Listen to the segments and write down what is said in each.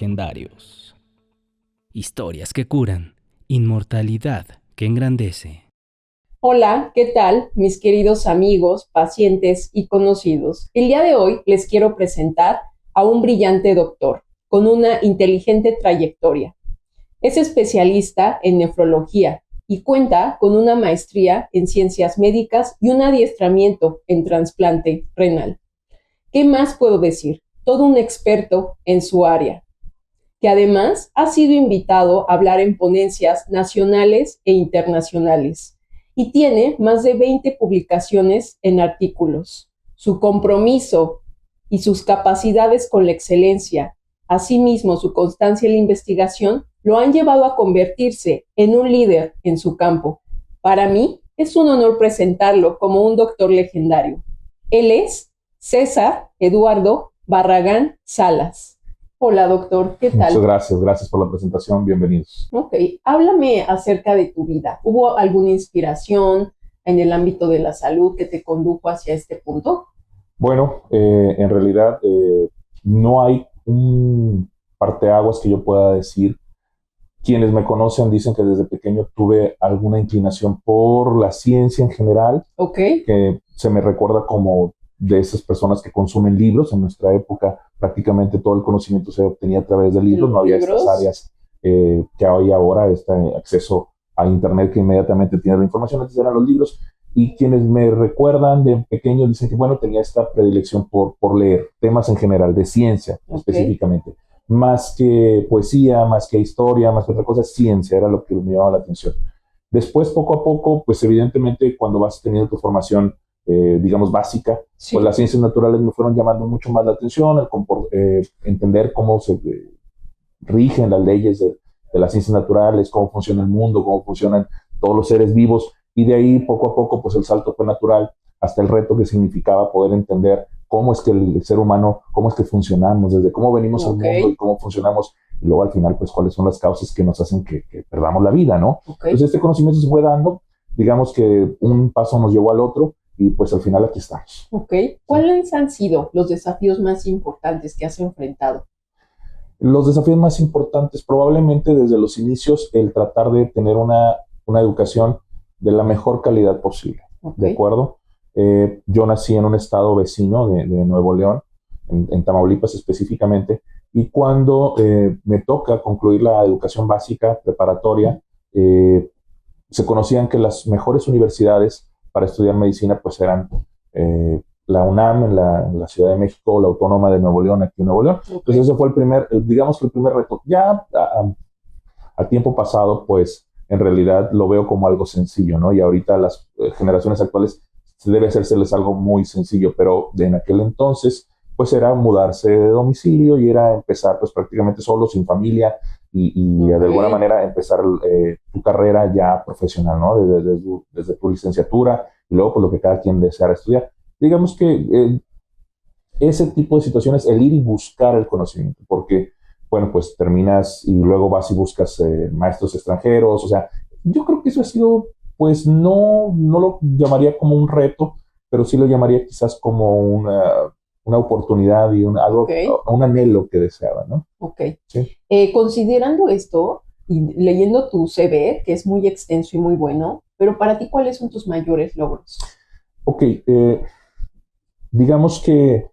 legendarios. Historias que curan, inmortalidad que engrandece. Hola, ¿qué tal, mis queridos amigos, pacientes y conocidos? El día de hoy les quiero presentar a un brillante doctor con una inteligente trayectoria. Es especialista en nefrología y cuenta con una maestría en ciencias médicas y un adiestramiento en trasplante renal. ¿Qué más puedo decir? Todo un experto en su área, que además ha sido invitado a hablar en ponencias nacionales e internacionales y tiene más de 20 publicaciones en artículos. Su compromiso y sus capacidades con la excelencia, asimismo su constancia en la investigación, lo han llevado a convertirse en un líder en su campo. Para mí es un honor presentarlo como un doctor legendario. Él es César Eduardo Barragán Salas. Hola, doctor, ¿qué tal? Muchas gracias por la presentación, bienvenidos. Ok, háblame acerca de tu vida. ¿Hubo alguna inspiración en el ámbito de la salud que te condujo hacia este punto? Bueno, en realidad no hay un parteaguas que yo pueda decir. Quienes me conocen dicen que desde pequeño tuve alguna inclinación por la ciencia en general, que se me recuerda como de esas personas que consumen libros. En nuestra época prácticamente todo el conocimiento se obtenía a través de libros, no había estas áreas que hay ahora, este acceso a internet que inmediatamente tiene la información. Antes eran los libros, y quienes me recuerdan de pequeño dicen que bueno, tenía esta predilección por leer temas en general, de ciencia específicamente, más que poesía, más que historia, más que otra cosa, ciencia era lo que me llamaba la atención. Después, poco a poco, pues evidentemente cuando vas teniendo tu formación digamos básica, pues las ciencias naturales me fueron llamando mucho más la atención, entender cómo se rigen las leyes de las ciencias naturales, cómo funciona el mundo, cómo funcionan todos los seres vivos, y de ahí poco a poco pues el salto fue natural hasta el reto que significaba poder entender cómo es que el ser humano, cómo es que funcionamos, desde cómo venimos al mundo y cómo funcionamos, y luego al final pues cuáles son las causas que nos hacen que perdamos la vida, ¿no? Entonces este conocimiento se fue dando, digamos que un paso nos llevó al otro, y pues al final aquí estamos. ¿Cuáles han sido los desafíos más importantes que has enfrentado? Los desafíos más importantes, probablemente desde los inicios, el tratar de tener una educación de la mejor calidad posible, ¿de acuerdo? Yo nací en un estado vecino de Nuevo León, en Tamaulipas específicamente, y cuando me toca concluir la educación básica preparatoria, se conocían que las mejores universidades para estudiar medicina pues eran la UNAM en la Ciudad de México, la Autónoma de Nuevo León aquí en Nuevo León. Entonces ese fue el primer, digamos que el primer reto. Ya a tiempo pasado pues en realidad lo veo como algo sencillo, ¿no? Y ahorita las generaciones actuales debe hacérseles algo muy sencillo, pero en aquel entonces pues era mudarse de domicilio y era empezar pues prácticamente solo, sin familia, y de alguna manera empezar tu carrera ya profesional, ¿no? Desde tu licenciatura y luego pues lo que cada quien deseara estudiar. Digamos que ese tipo de situaciones, el ir y buscar el conocimiento, porque bueno, pues terminas y luego vas y buscas maestros extranjeros, o sea, yo creo que eso ha sido, pues no lo llamaría como un reto, pero sí lo llamaría quizás como una oportunidad y un anhelo que deseaba, ¿no? Sí. Considerando esto y leyendo tu CV, que es muy extenso y muy bueno, pero para ti, ¿cuáles son tus mayores logros? Digamos que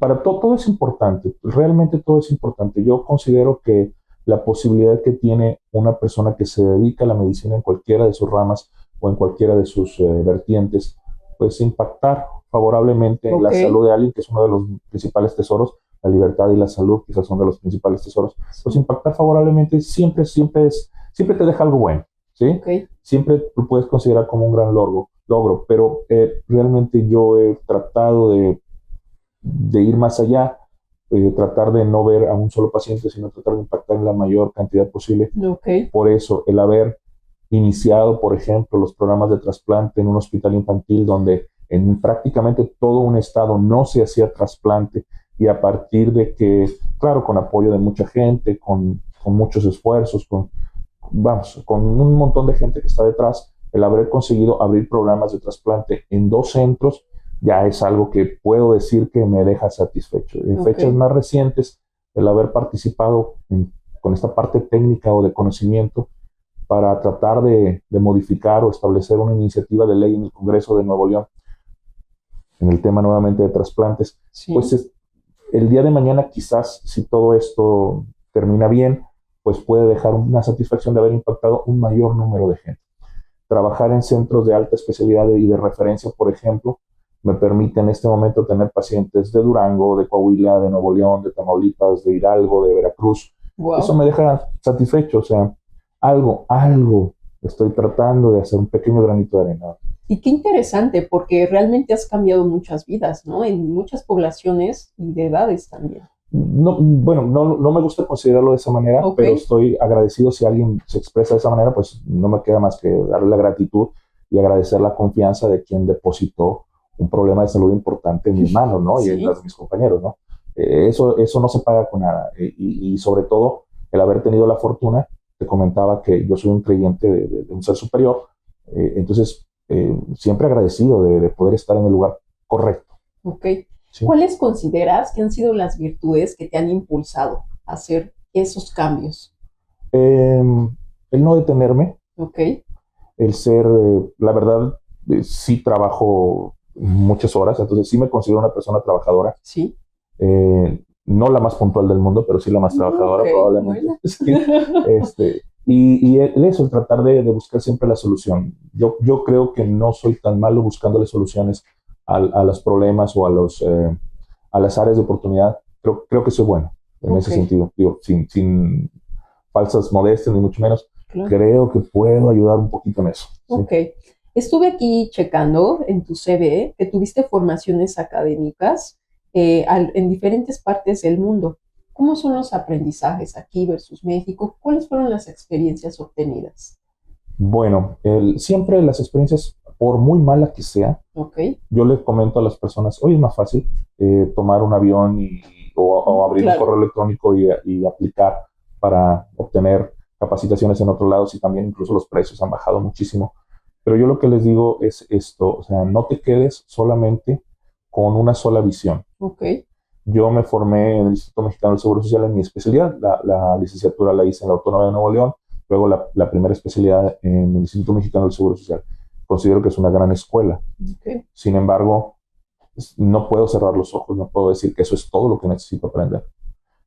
para todo es importante, realmente todo es importante. Yo considero que la posibilidad que tiene una persona que se dedica a la medicina en cualquiera de sus ramas o en cualquiera de sus vertientes, pues impactar favorablemente en la salud de alguien, que es uno de los principales tesoros, la libertad y la salud quizás son de los principales tesoros, pues impactar favorablemente siempre te deja algo bueno, ¿sí? Siempre lo puedes considerar como un gran logro, pero realmente yo he tratado de ir más allá, tratar de no ver a un solo paciente, sino tratar de impactar en la mayor cantidad posible. Por eso, el haber iniciado, por ejemplo, los programas de trasplante en un hospital infantil donde en prácticamente todo un estado no se hacía trasplante, y a partir de que, claro, con apoyo de mucha gente, con muchos esfuerzos, con un montón de gente que está detrás, el haber conseguido abrir programas de trasplante en 2 centros, ya es algo que puedo decir que me deja satisfecho. En fechas más recientes, el haber participado con esta parte técnica o de conocimiento para tratar de modificar o establecer una iniciativa de ley en el Congreso de Nuevo León, en el tema nuevamente de trasplantes, sí. Pues el día de mañana quizás, si todo esto termina bien, pues puede dejar una satisfacción de haber impactado un mayor número de gente. Trabajar en centros de alta especialidad y de referencia, por ejemplo, me permite en este momento tener pacientes de Durango, de Coahuila, de Nuevo León, de Tamaulipas, de Hidalgo, de Veracruz. Wow. Eso me deja satisfecho, o sea, algo estoy tratando de hacer, un pequeño granito de arena. Y qué interesante, porque realmente has cambiado muchas vidas, ¿no? En muchas poblaciones y de edades también. No, bueno, no me gusta considerarlo de esa manera, pero estoy agradecido si alguien se expresa de esa manera, pues no me queda más que darle la gratitud y agradecer la confianza de quien depositó un problema de salud importante en mis manos, ¿no? Sí. Y en las de mis compañeros, ¿no? Eso no se paga con nada. Y sobre todo, el haber tenido la fortuna, te comentaba que yo soy un creyente de un ser superior, entonces siempre agradecido de poder estar en el lugar correcto. Ok. Sí. ¿Cuáles consideras que han sido las virtudes que te han impulsado a hacer esos cambios? El no detenerme. Ok. El ser, la verdad, sí trabajo muchas horas, entonces sí me considero una persona trabajadora. Sí. No la más puntual del mundo, pero sí la más trabajadora, probablemente. Bueno. Sí. Y eso, el tratar de buscar siempre la solución. Yo creo que no soy tan malo buscándole soluciones a los problemas o a las áreas de oportunidad. Creo que soy bueno en ese sentido. Digo, sin falsas modestias, ni mucho menos. Claro. Creo que puedo ayudar un poquito en eso. Ok. ¿Sí? Estuve aquí checando en tu CV que tuviste formaciones académicas en diferentes partes del mundo. ¿Cómo son los aprendizajes aquí versus México? ¿Cuáles fueron las experiencias obtenidas? Bueno, siempre las experiencias, por muy mala que sea, yo les comento a las personas, hoy es más fácil tomar un avión o abrir un correo electrónico y aplicar para obtener capacitaciones en otros lados, y también incluso los precios han bajado muchísimo. Pero yo lo que les digo es esto, o sea, no te quedes solamente con una sola visión. Yo me formé en el Instituto Mexicano del Seguro Social en mi especialidad, la licenciatura la hice en la Autónoma de Nuevo León, luego la primera especialidad en el Instituto Mexicano del Seguro Social. Considero que es una gran escuela. Sin embargo, no puedo cerrar los ojos, no puedo decir que eso es todo lo que necesito aprender.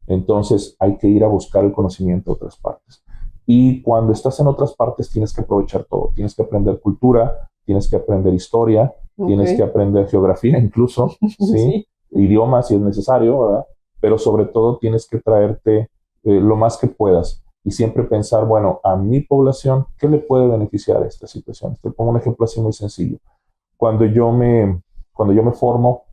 Entonces hay que ir a buscar el conocimiento de otras partes. Y cuando estás en otras partes tienes que aprovechar todo. Tienes que aprender cultura, tienes que aprender historia, tienes que aprender geografía incluso, ¿sí? Idiomas si es necesario, ¿verdad? Pero sobre todo tienes que traerte lo más que puedas y siempre pensar, bueno, a mi población, ¿qué le puede beneficiar a esta situación? Te pongo un ejemplo así muy sencillo. Cuando yo me formo,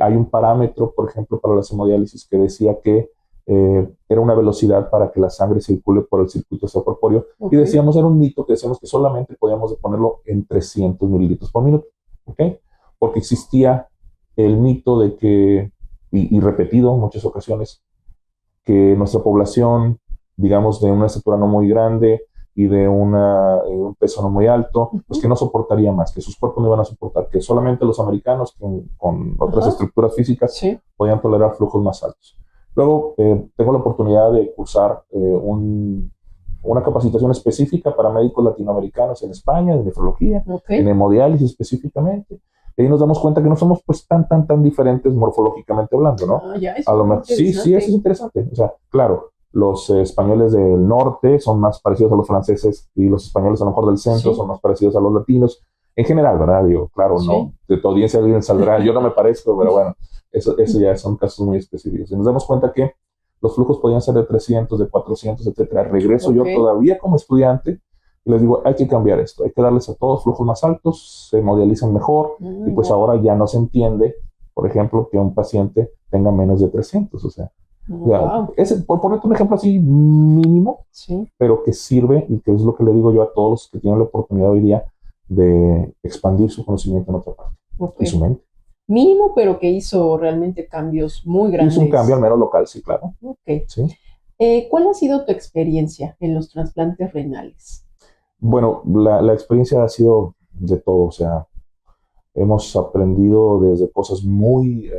hay un parámetro, por ejemplo, para la hemodiálisis que decía que era una velocidad para que la sangre circule por el circuito extracorpóreo. Y decíamos, era un mito que decíamos que solamente podíamos ponerlo en 300 mililitros por minuto. Porque existía el mito de que, y repetido en muchas ocasiones, que nuestra población, digamos, de una estatura no muy grande y de un peso no muy alto, pues que no soportaría más, que sus cuerpos no iban a soportar, que solamente los americanos con otras estructuras físicas podían tolerar flujos más altos. Luego tengo la oportunidad de cursar una capacitación específica para médicos latinoamericanos en España, de nefrología, en hemodiálisis específicamente. Y ahí nos damos cuenta que no somos pues tan diferentes morfológicamente hablando, ¿no? A lo mejor, sí, eso es interesante. O sea, claro, los españoles del norte son más parecidos a los franceses y los españoles a lo mejor del centro son más parecidos a los latinos. En general, ¿verdad? Digo, claro, no, de tu audiencia alguien saldrá, yo no me parezco, pero bueno, eso ya son casos muy específicos. Y nos damos cuenta que los flujos podían ser de 300, de 400, etcétera. Regreso yo todavía como estudiante y les digo, hay que cambiar esto, hay que darles a todos flujos más altos, se hemodializan mejor, y pues ahora ya no se entiende, por ejemplo, que un paciente tenga menos de 300, o sea, por ponerte un ejemplo así mínimo, pero que sirve y que es lo que le digo yo a todos los que tienen la oportunidad hoy día de expandir su conocimiento en otra parte y su mente. Mínimo, pero que hizo realmente cambios muy grandes. Hizo un cambio al menos local, sí, claro. ¿Sí? ¿Cuál ha sido tu experiencia en los trasplantes renales? Bueno, la experiencia ha sido de todo, o sea, hemos aprendido desde cosas muy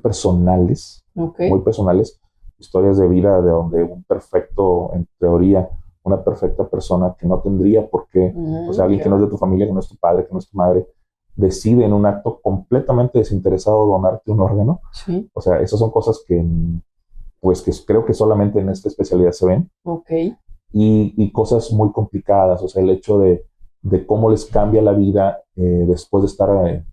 personales, muy personales, historias de vida de donde un perfecto, en teoría, una perfecta persona que no tendría por qué, o sea, alguien que no es de tu familia, que no es tu padre, que no es tu madre, decide en un acto completamente desinteresado donarte un órgano. Sí. O sea, esas son cosas pues, que creo que solamente en esta especialidad se ven. Y cosas muy complicadas, o sea, el hecho de cómo les cambia la vida después de estar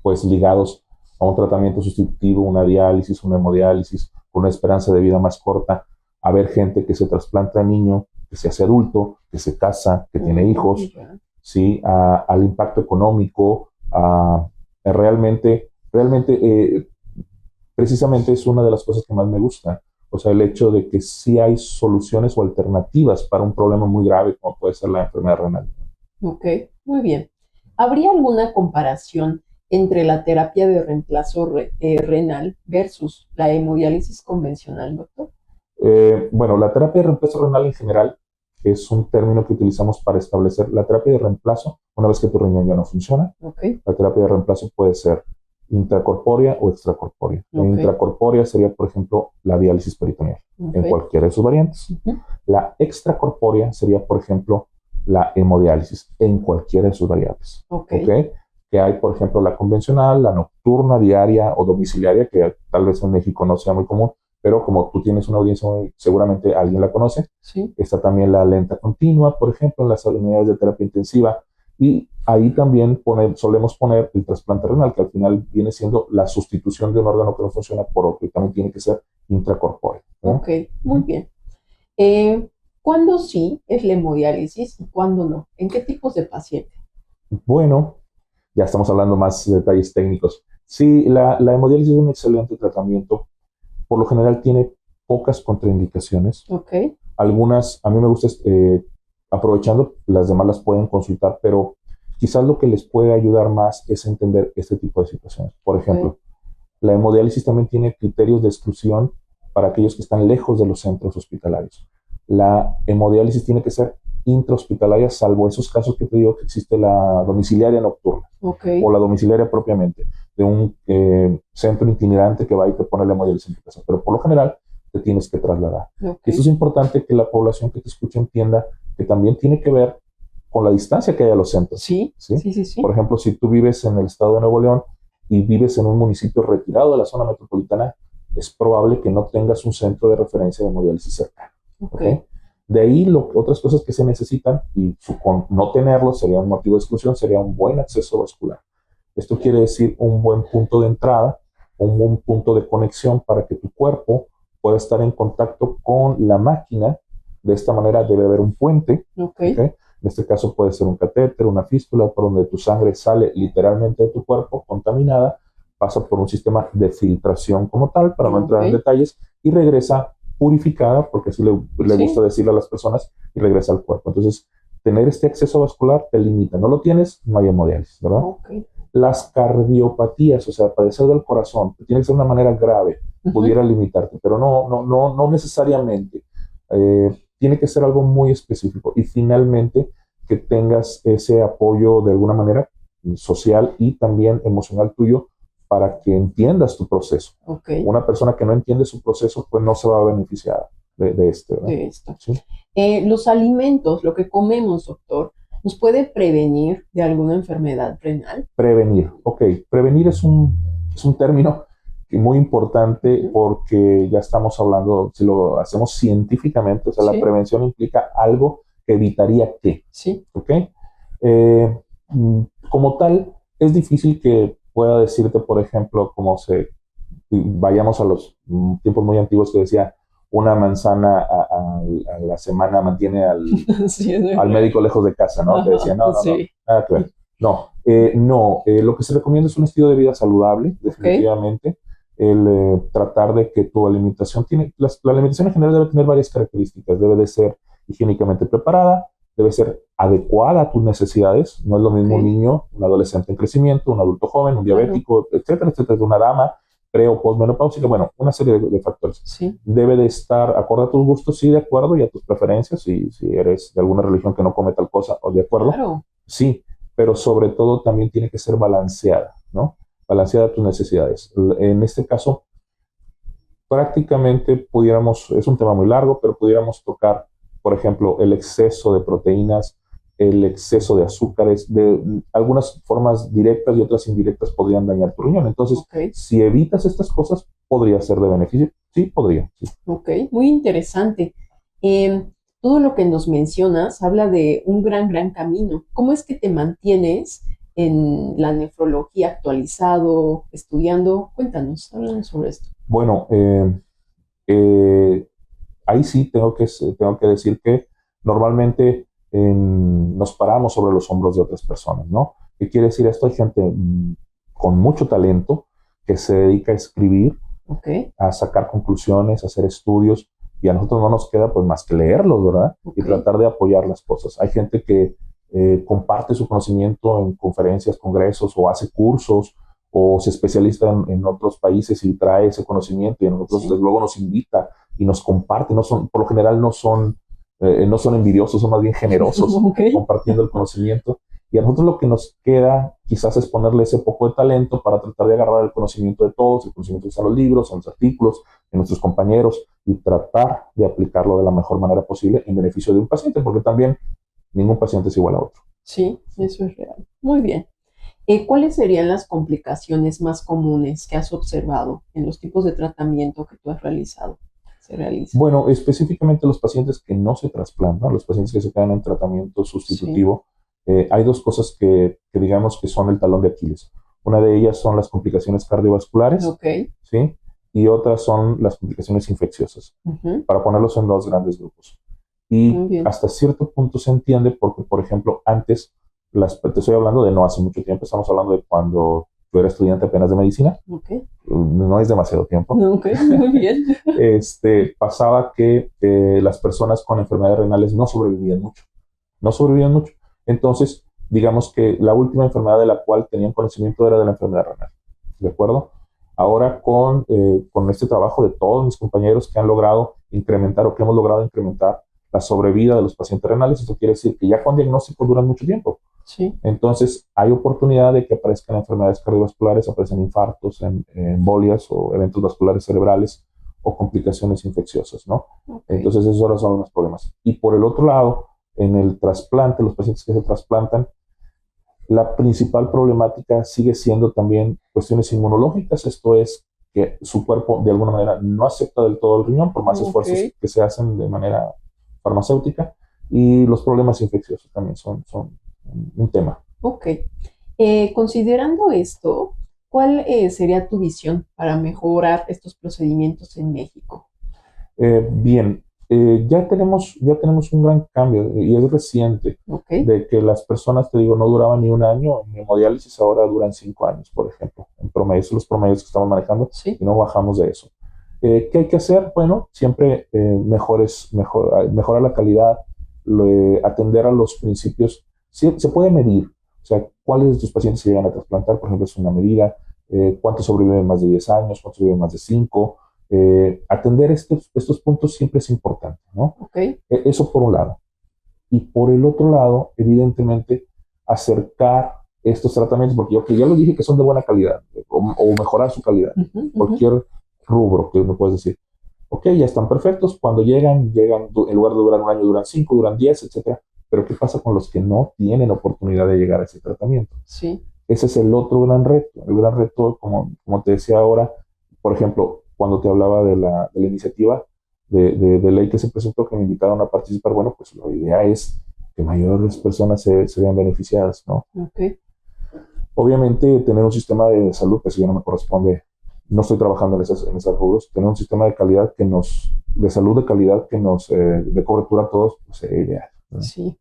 pues ligados a un tratamiento sustitutivo, una diálisis, una hemodiálisis, con una esperanza de vida más corta, a ver gente que se trasplanta de niño, que se hace adulto, que se casa, que tiene hijos, ¿sí? Al impacto económico, realmente, precisamente es una de las cosas que más me gusta. O sea, el hecho de que sí hay soluciones o alternativas para un problema muy grave como puede ser la enfermedad renal. Ok, muy bien. ¿Habría alguna comparación entre la terapia de reemplazo renal versus la hemodiálisis convencional, doctor? Bueno, la terapia de reemplazo renal en general es un término que utilizamos para establecer la terapia de reemplazo una vez que tu riñón ya no funciona. La terapia de reemplazo puede ser intracorpórea o extracorpórea. La intracorpórea sería, por ejemplo, la diálisis peritoneal en cualquiera de sus variantes. La extracorpórea sería, por ejemplo, la hemodiálisis en cualquiera de sus variantes. Que hay, por ejemplo, la convencional, la nocturna, diaria o domiciliaria, que tal vez en México no sea muy común, pero como tú tienes una audiencia, seguramente alguien la conoce. Sí. Está también la lenta continua, por ejemplo, en las unidades de terapia intensiva. Y ahí también solemos poner el trasplante renal, que al final viene siendo la sustitución de un órgano que no funciona por otro, y también tiene que ser intracorpóreo. Ok, muy bien. ¿Cuándo sí es la hemodiálisis y cuándo no? ¿En qué tipos de paciente? Bueno, ya estamos hablando más de detalles técnicos. Sí, la hemodiálisis es un excelente tratamiento. Por lo general tiene pocas contraindicaciones. Algunas, a mí me gusta, aprovechando, las demás las pueden consultar, pero quizás lo que les puede ayudar más es entender este tipo de situaciones. Por ejemplo, la hemodiálisis también tiene criterios de exclusión para aquellos que están lejos de los centros hospitalarios. La hemodiálisis tiene que ser intrahospitalaria, salvo esos casos que te digo que existe la domiciliaria nocturna o la domiciliaria propiamente de un centro itinerante que va y te pone la hemodiálisis en tu casa. Pero por lo general te tienes que trasladar. Eso es importante que la población que te escuche entienda que también tiene que ver con la distancia que hay a los centros. Sí. Por ejemplo, si tú vives en el estado de Nuevo León y vives en un municipio retirado de la zona metropolitana, es probable que no tengas un centro de referencia de hemodiálisis cercano. De ahí otras cosas que se necesitan, y con no tenerlo sería un motivo de exclusión, sería un buen acceso vascular. Esto quiere decir un buen punto de entrada, un buen punto de conexión para que tu cuerpo pueda estar en contacto con la máquina. De esta manera debe haber un puente. En este caso puede ser un catéter, una fístula, por donde tu sangre sale literalmente de tu cuerpo contaminada, pasa por un sistema de filtración como tal, para no entrar en detalles, y regresa purificada, porque así le gusta decirle a las personas, y regresa al cuerpo. Entonces, tener este acceso vascular te limita. No lo tienes, no hay hemodiálisis, ¿verdad? Las cardiopatías, o sea, padecer del corazón, que tiene que ser de una manera grave, pudiera limitarte, pero no necesariamente. Tiene que ser algo muy específico. Y finalmente, que tengas ese apoyo de alguna manera social y también emocional tuyo para que entiendas tu proceso. Una persona que no entiende su proceso, pues no se va a beneficiar de esto. ¿Sí? Los alimentos, lo que comemos, doctor, ¿nos puede prevenir de alguna enfermedad renal? Prevenir, prevenir es un término muy importante porque ya estamos hablando, si lo hacemos científicamente, o sea, la prevención implica algo que evitaría que. Como tal, es difícil que pueda decirte, por ejemplo, vayamos a los tiempos muy antiguos que decía, una manzana a la semana mantiene al médico lejos de casa, ¿no? Que decía, no, nada que ver. Lo que se recomienda es un estilo de vida saludable, definitivamente. El tratar de que tu alimentación la alimentación en general debe tener varias características. Debe de ser higiénicamente preparada, debe ser adecuada a tus necesidades. No es lo mismo un niño, un adolescente en crecimiento, un adulto joven, un diabético, etcétera, una dama pre o postmenopáusica, bueno, una serie de factores. Debe de estar acorde a tus gustos, sí, de acuerdo, y a tus preferencias, si eres de alguna religión que no come tal cosa, o de acuerdo. Sí, pero sobre todo también tiene que ser balanceada, ¿no? Balanceada a tus necesidades. En este caso, prácticamente pudiéramos, es un tema muy largo, pero pudiéramos tocar, por ejemplo, el exceso de proteínas, el exceso de azúcares, de algunas formas directas y otras indirectas podrían dañar tu riñón. Entonces, si evitas estas cosas, podría ser de beneficio. Sí, podría. Sí. Ok, muy interesante. Todo lo que nos mencionas habla de un gran camino. ¿Cómo es que te mantienes en la nefrología actualizado, estudiando? Cuéntanos, háblanos sobre esto. Bueno, ahí sí tengo que decir que normalmente nos paramos sobre los hombros de otras personas, ¿no? ¿Qué quiere decir esto? Hay gente con mucho talento que se dedica a escribir, a sacar conclusiones, a hacer estudios, y a nosotros no nos queda pues más que leerlos, ¿verdad? Y tratar de apoyar las cosas. Hay gente que comparte su conocimiento en conferencias, congresos, o hace cursos, o se especializa en otros países y trae ese conocimiento, y a nosotros desde luego nos invita y nos comparte. Por lo general no son envidiosos, son más bien generosos compartiendo el conocimiento. Y a nosotros lo que nos queda quizás es ponerle ese poco de talento para tratar de agarrar el conocimiento de todos, el conocimiento que están en los libros, en los artículos, en nuestros compañeros, y tratar de aplicarlo de la mejor manera posible en beneficio de un paciente, porque también ningún paciente es igual a otro. Sí, eso es real. Muy bien. ¿Cuáles serían las complicaciones más comunes que has observado en los tipos de tratamiento que tú has realizado? Bueno, específicamente los pacientes que no se trasplantan, los pacientes que se quedan en tratamiento sustitutivo, hay dos cosas que digamos que son el talón de Aquiles. Una de ellas son las complicaciones cardiovasculares, ¿sí? Y otras son las complicaciones infecciosas, para ponerlos en dos grandes grupos. Y hasta cierto punto se entiende porque, por ejemplo, antes, te estoy hablando de no hace mucho tiempo, estamos hablando de cuando yo era estudiante apenas de medicina, no es demasiado tiempo. Muy bien. Pasaba que las personas con enfermedades renales no sobrevivían mucho. Entonces, digamos que la última enfermedad de la cual tenían conocimiento era de la enfermedad renal, ¿de acuerdo? Ahora con este trabajo de todos mis compañeros que han logrado incrementar, o que hemos logrado incrementar la sobrevida de los pacientes renales, eso quiere decir que ya con diagnóstico duran mucho tiempo. Entonces, hay oportunidad de que aparezcan enfermedades cardiovasculares, aparecen infartos, embolias o eventos vasculares cerebrales, o complicaciones infecciosas, ¿no? Entonces, esos ahora son los problemas. Y por el otro lado, en el trasplante, los pacientes que se trasplantan, la principal problemática sigue siendo también cuestiones inmunológicas. Esto es que su cuerpo de alguna manera no acepta del todo el riñón, por más esfuerzos que se hacen de manera farmacéutica, y los problemas infecciosos también son un tema. Considerando esto, ¿cuál sería tu visión para mejorar estos procedimientos en México? Bien, ya tenemos un gran cambio, y es reciente, de que las personas, te digo, no duraban ni un año en hemodiálisis, ahora duran 5 años, por ejemplo, en promedio. Son los promedios que estamos manejando, y no bajamos de eso. ¿Qué hay que hacer? Bueno, siempre mejorar la calidad, atender a los principios. Sí, se puede medir, o sea, cuáles de tus pacientes se llegan a trasplantar, por ejemplo, es una medida. ¿Cuántos sobreviven más de 10 años? ¿Cuántos sobreviven más de 5? Atender estos puntos siempre es importante, ¿no? Eso por un lado. Y por el otro lado, evidentemente, acercar estos tratamientos, porque ya lo dije que son de buena calidad, o mejorar su calidad, cualquier rubro que me puedes decir. Ya están perfectos, cuando llegan, en lugar de durar un año, duran 5, duran 10, etcétera. Pero ¿qué pasa con los que no tienen oportunidad de llegar a ese tratamiento? Ese es el otro gran reto. El gran reto, como te decía ahora, por ejemplo, cuando te hablaba de la iniciativa de ley que se presentó, que me invitaron a participar, bueno, pues la idea es que mayores personas se vean beneficiadas, ¿no? Obviamente, tener un sistema de salud, pues ya no me corresponde, no estoy trabajando en esos rubros. Tener un sistema de calidad de salud de calidad que nos dé cobertura a todos, pues sería ideal, ¿no? Sí,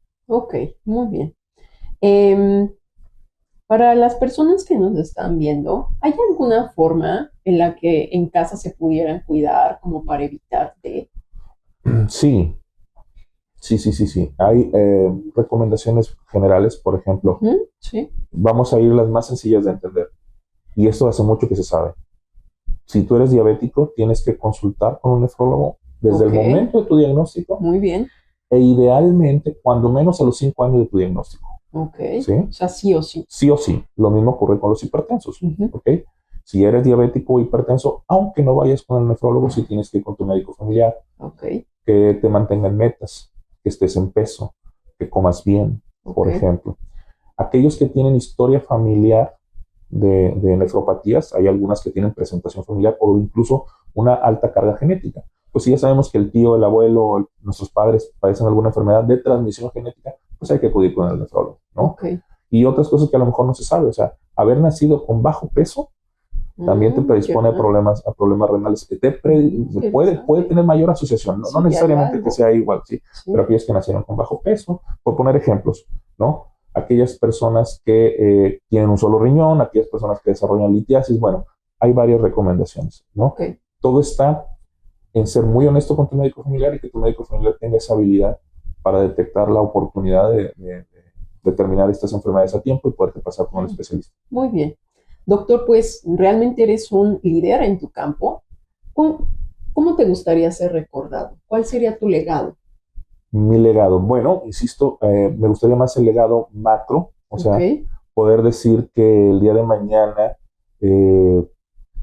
muy bien. Para las personas que nos están viendo, ¿hay alguna forma en la que en casa se pudieran cuidar como para evitarte? Sí. Hay recomendaciones generales, por ejemplo. Vamos a ir las más sencillas de entender. Y esto hace mucho que se sabe. Si tú eres diabético, tienes que consultar con un nefrólogo desde el momento de tu diagnóstico. Muy bien. E idealmente, cuando menos a los 5 años de tu diagnóstico. Ok. ¿Sí? O sea, sí o sí. Sí o sí. Lo mismo ocurre con los hipertensos. ¿Ok? Si eres diabético o hipertenso, aunque no vayas con el nefrólogo, sí tienes que ir con tu médico familiar. Ok. Que te mantengan metas, que estés en peso, que comas bien, por ejemplo. Aquellos que tienen historia familiar de nefropatías, hay algunas que tienen presentación familiar o incluso una alta carga genética. Pues si ya sabemos que el tío, el abuelo, nuestros padres padecen alguna enfermedad de transmisión genética, pues hay que acudir con el nefrólogo, ¿no? Y otras cosas que a lo mejor no se sabe, o sea, haber nacido con bajo peso también te predispone a problemas renales. Puede tener mayor asociación, no necesariamente que sea igual, ¿sí? Pero aquellos que nacieron con bajo peso, por poner ejemplos, ¿no? Aquellas personas que tienen un solo riñón, aquellas personas que desarrollan litiasis, bueno, hay varias recomendaciones, ¿no? Todo está en ser muy honesto con tu médico familiar y que tu médico familiar tenga esa habilidad para detectar la oportunidad de determinar estas enfermedades a tiempo y poderte pasar con el especialista. Muy bien. Doctor, pues realmente eres un líder en tu campo. ¿Cómo te gustaría ser recordado? ¿Cuál sería tu legado? Mi legado, bueno, insisto, me gustaría más el legado macro, o sea, poder decir que el día de mañana,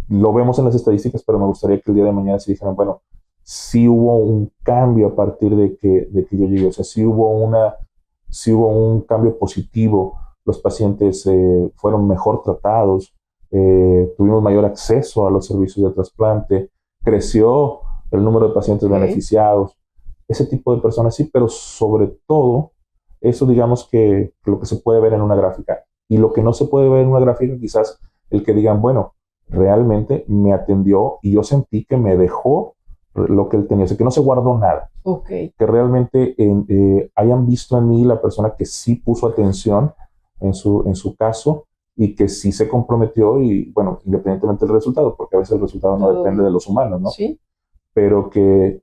lo vemos en las estadísticas, pero me gustaría que el día de mañana se dijeran, bueno, sí hubo un cambio a partir de que yo llegué, o sea, sí hubo un cambio positivo, los pacientes fueron mejor tratados, tuvimos mayor acceso a los servicios de trasplante, creció el número de pacientes beneficiados, ese tipo de personas sí, pero sobre todo, eso digamos que lo que se puede ver en una gráfica. Y lo que no se puede ver en una gráfica, quizás el que digan, bueno, realmente me atendió y yo sentí que me dejó lo que él tenía, o sea, que no se guardó nada. Que realmente hayan visto en mí la persona que sí puso atención en su caso y que sí se comprometió y, bueno, independientemente del resultado, porque a veces el resultado no depende de los humanos, ¿no? Sí. Pero que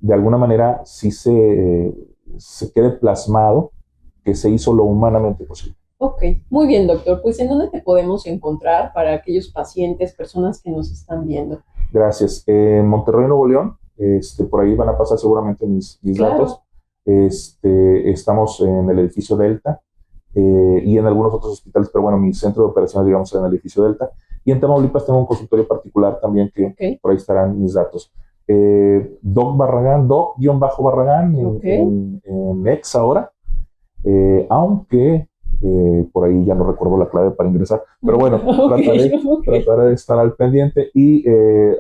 de alguna manera sí se quede plasmado que se hizo lo humanamente posible. Ok, muy bien, doctor. Pues, ¿en dónde te podemos encontrar para aquellos pacientes, personas que nos están viendo? Gracias. En Monterrey, Nuevo León, por ahí van a pasar seguramente mis datos. Estamos en el edificio Delta y en algunos otros hospitales, pero bueno, mi centro de operaciones, digamos, en el edificio Delta. Y en Tamaulipas tengo un consultorio particular también que por ahí estarán mis datos. Doc Barragán, Doc-Barragán en X ahora, aunque por ahí ya no recuerdo la clave para ingresar, pero bueno, trataré de estar al pendiente y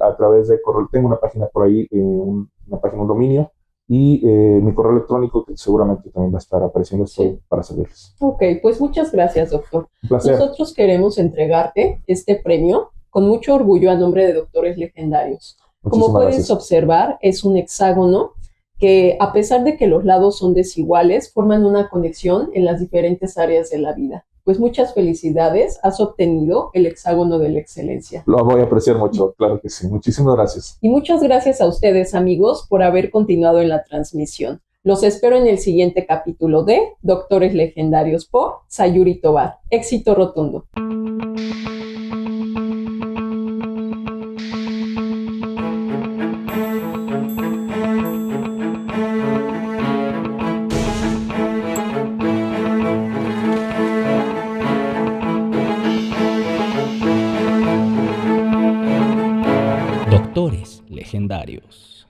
a través de correo, tengo una página por ahí, una página, un dominio y mi correo electrónico que seguramente también va a estar apareciendo, estoy para servirles. Ok, pues muchas gracias, doctor. Un placer. Nosotros queremos entregarte este premio con mucho orgullo a nombre de Doctores Legendarios. Como puedes observar, es un hexágono que, a pesar de que los lados son desiguales, forman una conexión en las diferentes áreas de la vida. Pues muchas felicidades, has obtenido el hexágono de la excelencia. Lo voy a apreciar mucho, claro que sí. Muchísimas gracias. Y muchas gracias a ustedes, amigos, por haber continuado en la transmisión. Los espero en el siguiente capítulo de Doctores Legendarios por Sayuri Tovar. Éxito rotundo. Doctores Legendarios.